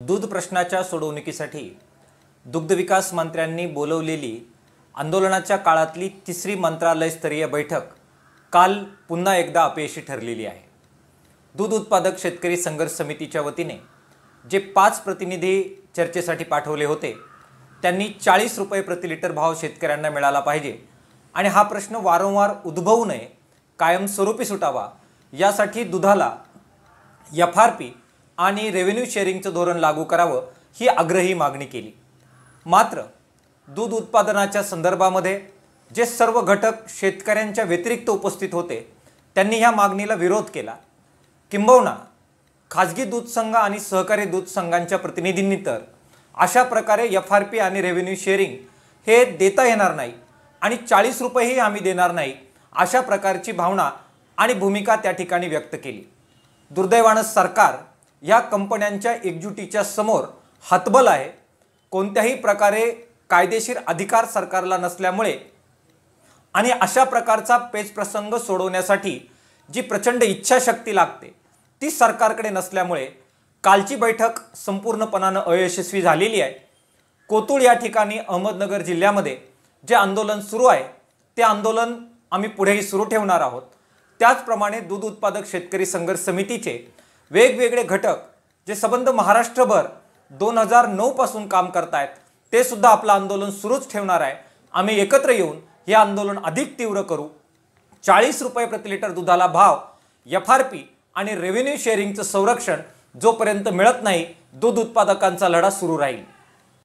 दूध प्रश्नाच्या सोडवणुकीसाठी दुग्धविकास मंत्र्यांनी बोलवलेली आंदोलनाच्या काळातली तिसरी मंत्रालयस्तरीय बैठक काल पुन्हा एकदा अपयशी ठरलेली आहे। दूध उत्पादक शेतकरी संघर्ष समितीच्या वतीने जे 5 प्रतिनिधी चर्चेसाठी पाठवले होते त्यांनी 40 रुपये प्रति लिटर भाव शेतकऱ्यांना मिळाला पाहिजे आणि हा प्रश्न वारंवार उद्भवू नये, कायमस्वरूपी सुटावा यासाठी दुधाला FRP आणि रेव्हेन्यू शेअरिंगचं धोरण लागू करावं ही आग्रही मागणी केली। मात्र दूध उत्पादनाच्या संदर्भामध्ये जे सर्व घटक शेतकऱ्यांच्या व्यतिरिक्त उपस्थित होते त्यांनी ह्या मागणीला विरोध केला। किंबहुना खाजगी दूध संघ आणि सहकारी दूध संघांच्या प्रतिनिधींनी तर अशा प्रकारे FRP आणि रेव्हेन्यू शेअरिंग हे देता येणार नाही आणि 40 रुपयेही आम्ही देणार नाही अशा प्रकारची भावना आणि भूमिका त्या ठिकाणी व्यक्त केली। दुर्दैवाने सरकार या कंपन्यांच्या एकजुटीच्या समोर हतबल आहे। कोणत्याही प्रकारे कायदेशीर अधिकार सरकारला नसल्यामुळे आणि अशा प्रकारचा पेच प्रसंग सोडवण्यासाठी जी प्रचंड इच्छाशक्ती लागते ती सरकारकडे नसल्यामुळे कालची बैठक संपूर्णपणाने अयशस्वी झालेली आहे। कोतुळ या ठिकाणी अहमदनगर जिल्ह्यामध्ये जे आंदोलन सुरू आहे ते आंदोलन आम्ही पुढेही सुरू ठेवणार आहोत। त्याचप्रमाणे दूध उत्पादक शेतकरी संघर्ष समितीचे वेगवेगळे घटक जे संबंध महाराष्ट्रभर 2009 पासून काम करतायत ते सुद्धा आपलं आंदोलन सुरूच ठेवणार आहे। आम्ही एकत्र येऊन हे आंदोलन अधिक तीव्र करू। 40 रुपये प्रति लिटर दुधाला भाव, FRP आणि रेव्हेन्यू शेअरिंगचं संरक्षण जोपर्यंत मिळत नाही दूध उत्पादकांचा लढा सुरू राहील।